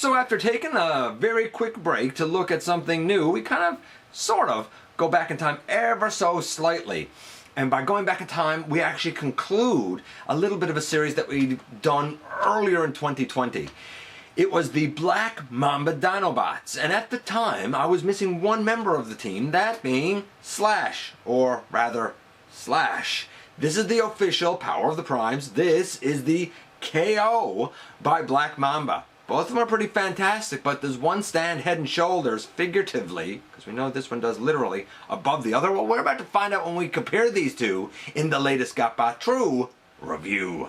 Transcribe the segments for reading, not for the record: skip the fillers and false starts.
So after taking a very quick break to look at something new, we sort of, go back in time ever so slightly. And by going back in time, we actually conclude a little bit of a series that we'd done earlier in 2020. It was the Black Mamba Dinobots, and at the time I was missing one member of the team, that being Slash, or rather Slash. This is the official Power of the Primes. This is the KO by Black Mamba. Both of them are pretty fantastic, but does one stand head and shoulders, figuratively, because we know this one does literally, above the other? Well, we're about to find out when we compare these two in the latest GotBot True review.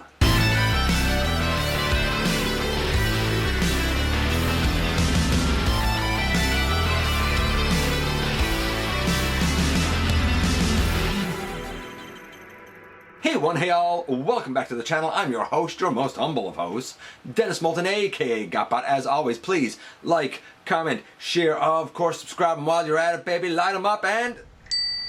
Hey all, welcome back to the channel. I'm your host, your most humble of hosts, Dennis Moulton, aka GotBot. As always, please like, comment, share, of course subscribe, and while you're at it, baby, light them up and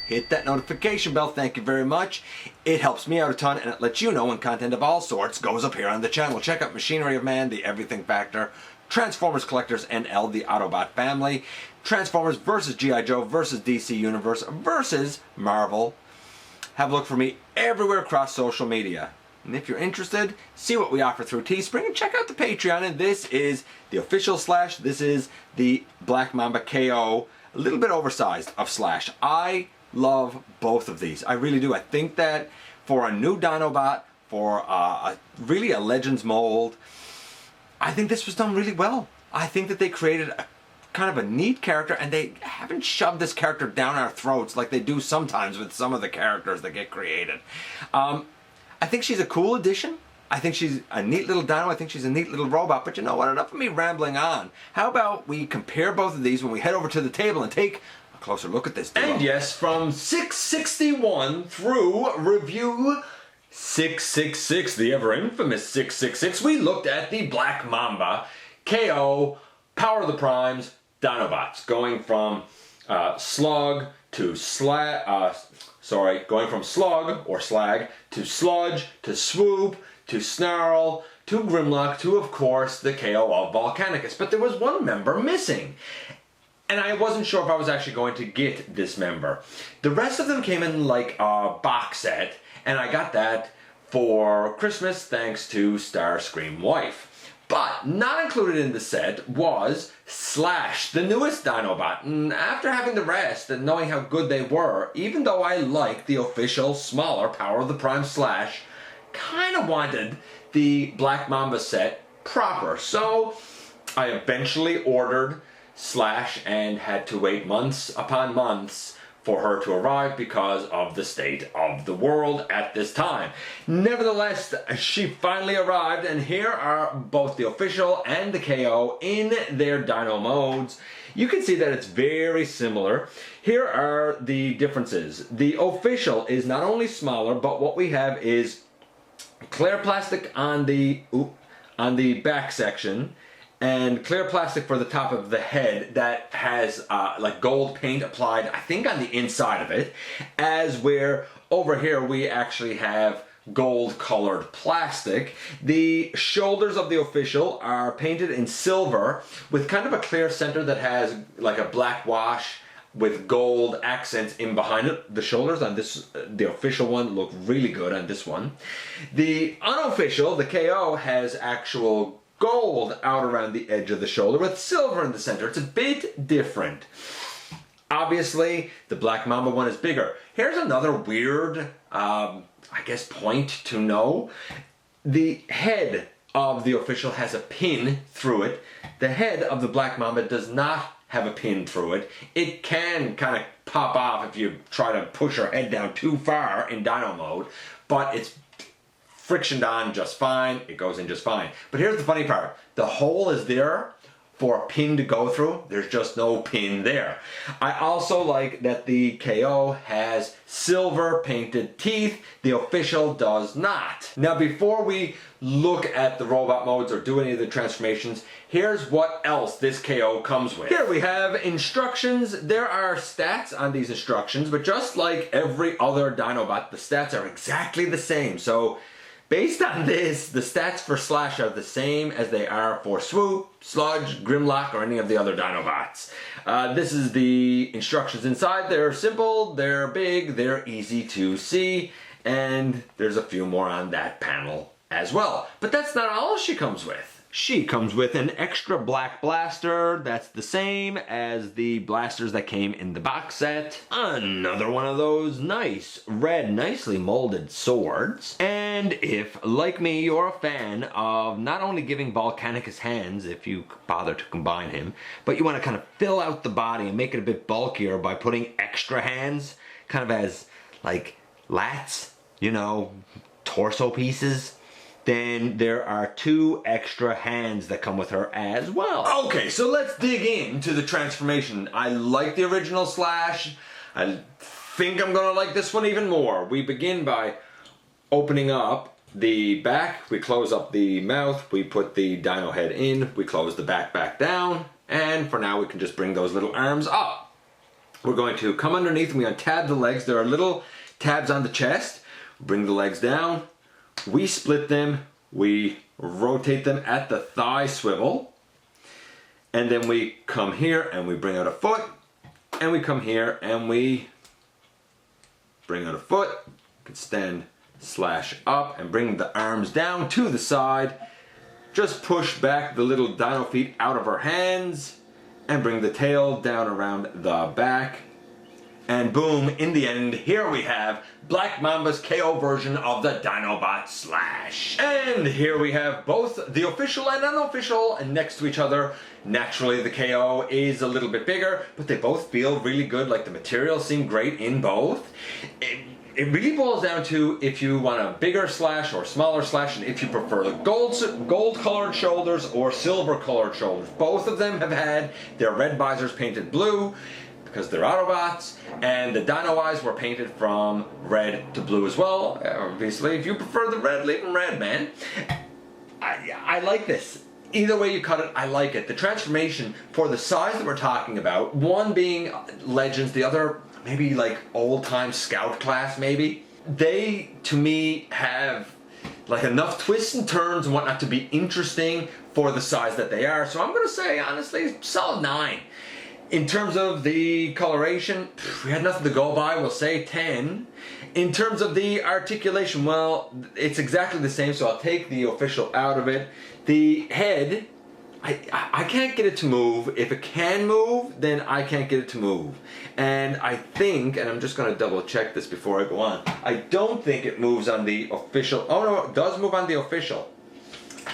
hit that notification bell. Thank you very much. It helps me out a ton, and it lets you know when content of all sorts goes up here on the channel. Check out Machinery of Man, the Everything Factor, Transformers Collectors NL, the Autobot family, Transformers versus G.I. Joe versus DC Universe versus Marvel. Have a look for me everywhere across social media. And if you're interested, see what we offer through Teespring and check out the Patreon. And this is the official Slash. This is the Black Mamba KO, a little bit oversized of Slash. I love both of these. I really do. I think that for a new Dinobot, for really a Legends mold, I think this was done really well. I think that they created a kind of a neat character, and they haven't shoved this character down our throats like they do sometimes with some of the characters that get created. I think she's a cool addition. I think she's a neat little dino. I think she's a neat little robot. But you know what? Enough of me rambling on. How about we compare both of these when we head over to the table and take a closer look at this duo. And yes, from 661 through review 666, the ever infamous 666, we looked at the Black Mamba KO Power of the Primes Dinobots, going from slug to going from slug or slag to sludge to swoop to snarl to Grimlock to, of course, the KO of Volcanicus. But there was one member missing, and I wasn't sure if I was actually going to get this member. The rest of them came in like a box set, and I got that for Christmas thanks to Starscream Wife. But not included in the set was Slash, the newest Dinobot. And after having the rest and knowing how good they were, even though I liked the official smaller Power of the Prime Slash, kind of wanted the Black Mamba set proper. So I eventually ordered Slash and had to wait months upon months for her to arrive because of the state of the world at this time. Nevertheless, she finally arrived, and here are both the official and the KO in their dino modes. You can see that it's very similar. Here are the differences. The official is not only smaller, but what we have is clear plastic on the back section, and clear plastic for the top of the head that has like gold paint applied, I think, on the inside of it, as where over here we actually have gold colored plastic. The shoulders of the official are painted in silver with kind of a clear center that has like a black wash with gold accents in behind it. The shoulders on this, the official one, look really good on this one. The unofficial, the KO, has actual gold out around the edge of the shoulder with silver in the center. It's a bit different. Obviously, the Black Mamba one is bigger. Here's another weird, I guess, point to know. The head of the official has a pin through it. The head of the Black Mamba does not have a pin through it. It can kind of pop off if you try to push her head down too far in Dino mode, but it's frictioned on just fine. It goes in just fine. But here's the funny part. The hole is there for a pin to go through. There's just no pin there. I also like that the KO has silver painted teeth. The official does not. Now, before we look at the robot modes or do any of the transformations, here's what else this KO comes with. Here we have instructions. There are stats on these instructions, but just like every other Dinobot, the stats are exactly the same. So Based on this, the stats for Slash are the same as they are for Swoop, Sludge, Grimlock, or any of the other Dinobots. This is the instructions inside. They're simple, they're big, they're easy to see, and there's a few more on that panel as well. But that's not all she comes with. She comes with an extra black blaster that's the same as the blasters that came in the box set. Another one of those nice, red, nicely molded swords. And if, like me, you're a fan of not only giving Volcanicus hands, if you bother to combine him, but you want to kind of fill out the body and make it a bit bulkier by putting extra hands, kind of as, like, lats, you know, torso pieces, then there are 2 extra hands that come with her as well. Okay, so let's dig into the transformation. I like the original Slash. I think I'm gonna like this one even more. We begin by opening up the back. We close up the mouth. We put the dino head in. We close the back down. And for now, we can just bring those little arms up. We're going to come underneath and we untab the legs. There are little tabs on the chest. Bring the legs down. We split them, we rotate them at the thigh swivel, and then we come here and we bring out a foot, and we come here and we bring out a foot, extend Slash up and bring the arms down to the side. Just push back the little dino feet out of her hands and bring the tail down around the back. And boom, in the end, here we have Black Mamba's KO version of the Dinobot Slash. And here we have both the official and unofficial next to each other. Naturally, the KO is a little bit bigger, but they both feel really good, like the materials seem great in both. It really boils down to if you want a bigger Slash or smaller Slash, and if you prefer the gold colored shoulders or silver colored shoulders. Both of them have had their red visors painted blue, because they're Autobots, and the dino eyes were painted from red to blue as well. Obviously, if you prefer the red, leave them red, man. I like this. Either way you cut it, I like it. The transformation for the size that we're talking about, one being Legends, the other maybe like old-time Scout class, maybe. They, to me, have like enough twists and turns and whatnot to be interesting for the size that they are. So I'm going to say, honestly, solid 9. In terms of the coloration, we had nothing to go by, we'll say 10. In terms of the articulation, well, it's exactly the same, so I'll take the official out of it. The head, I can't get it to move. If it can move, then I can't get it to move. And I think, and I'm just going to double check this before I go on, I don't think it moves on the official. Oh no, it does move on the official.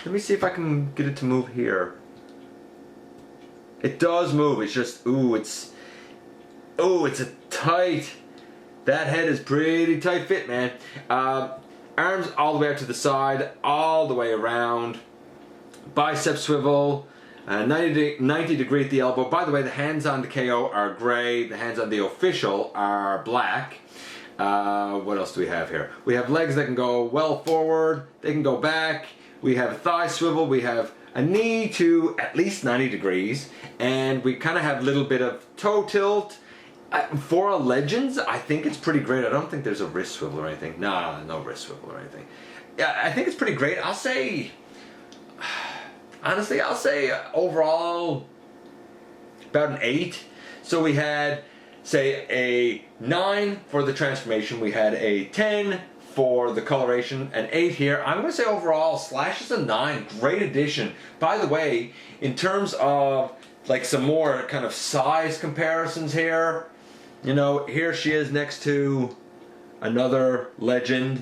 Let me see if I can get it to move here. It does move, it's just, it's a tight, that head is pretty tight fit, man. Arms all the way out to the side, all the way around, bicep swivel, 90 degree at the elbow. By the way, the hands on the KO are gray, the hands on the official are black. What else do we have here? We have legs that can go well forward, they can go back, we have a thigh swivel, we have a knee to at least 90 degrees, and we kind of have a little bit of toe tilt. For a Legends, I think it's pretty great. I don't think there's a wrist swivel or anything. Nah, no wrist swivel or anything. Yeah, I think it's pretty great. I'll say, honestly, I'll say overall about an 8. So we had, say, a 9 for the transformation. We had a 10 for the coloration, an 8 here. I'm going to say overall, Slash is a 9. Great addition. By the way, in terms of like some more kind of size comparisons here, you know, here she is next to another Legend,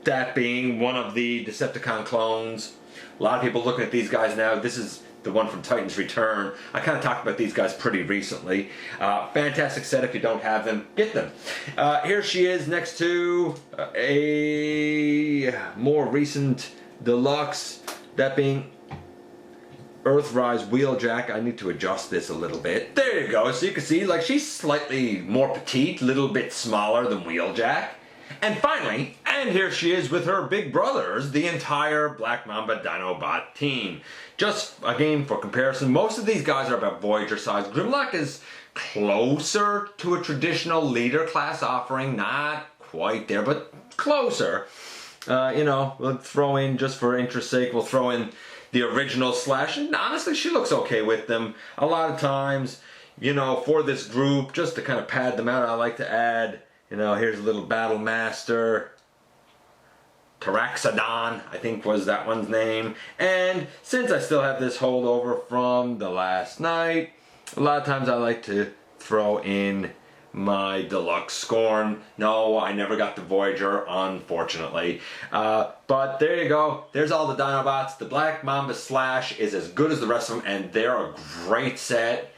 that being one of the Decepticon clones. A lot of people looking at these guys now. This is the one from Titan's Return. I kind of talked about these guys pretty recently. Fantastic set. If you don't have them, get them. Here she is next to a more recent deluxe, that being Earthrise Wheeljack. I need to adjust this a little bit. There you go. So you can see, like, she's slightly more petite, a little bit smaller than Wheeljack. And finally, and here she is with her big brothers, the entire Black Mamba Dinobot team. Just, again, for comparison, most of these guys are about Voyager size. Grimlock is closer to a traditional leader class offering. Not quite there, but closer. You know, we'll throw in, just for interest's sake, we'll throw in the original Slash. And honestly, she looks okay with them. A lot of times, you know, for this group, just to kind of pad them out, I like to add, you know, here's a little Battle Master. Taraxodon, I think was that one's name. And since I still have this holdover from the last night, a lot of times I like to throw in my deluxe Scorn. No, I never got the Voyager, unfortunately. But there you go. There's all the Dinobots. The Black Mamba Slash is as good as the rest of them, and they're a great set.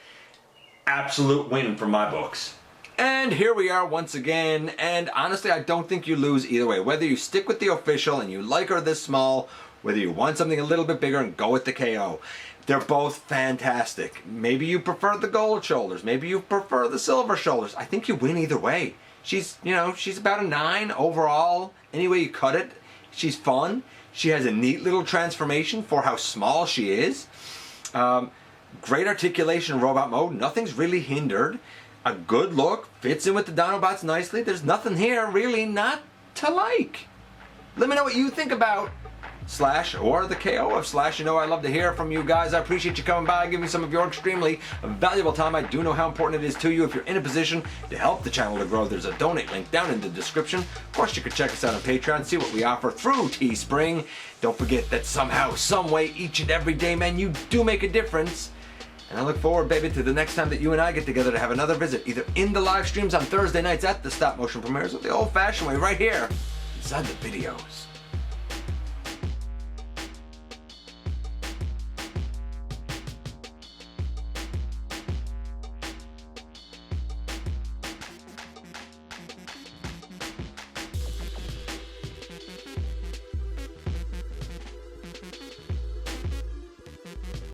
Absolute win from my books. And here we are once again, and honestly I don't think you lose either way. Whether you stick with the official and you like her this small, whether you want something a little bit bigger and go with the KO, they're both fantastic. Maybe you prefer the gold shoulders, maybe you prefer the silver shoulders. I think you win either way. She's, you know, she's about a 9 overall. Any way you cut it, she's fun. She has a neat little transformation for how small she is. Great articulation in robot mode, nothing's really hindered. A good look, fits in with the Dinobots nicely. There's nothing here really not to like. Let me know what you think about Slash or the KO of Slash. You know I love to hear from you guys. I appreciate you coming by, giving me some of your extremely valuable time. I do know how important it is to you. If you're in a position to help the channel to grow, there's a donate link down in the description. Of course, you can check us out on Patreon, see what we offer through Teespring. Don't forget that somehow, some way, each and every day, man, you do make a difference. And I look forward, baby, to the next time that you and I get together to have another visit, either in the live streams on Thursday nights at the stop motion premieres or the old-fashioned way right here inside the videos.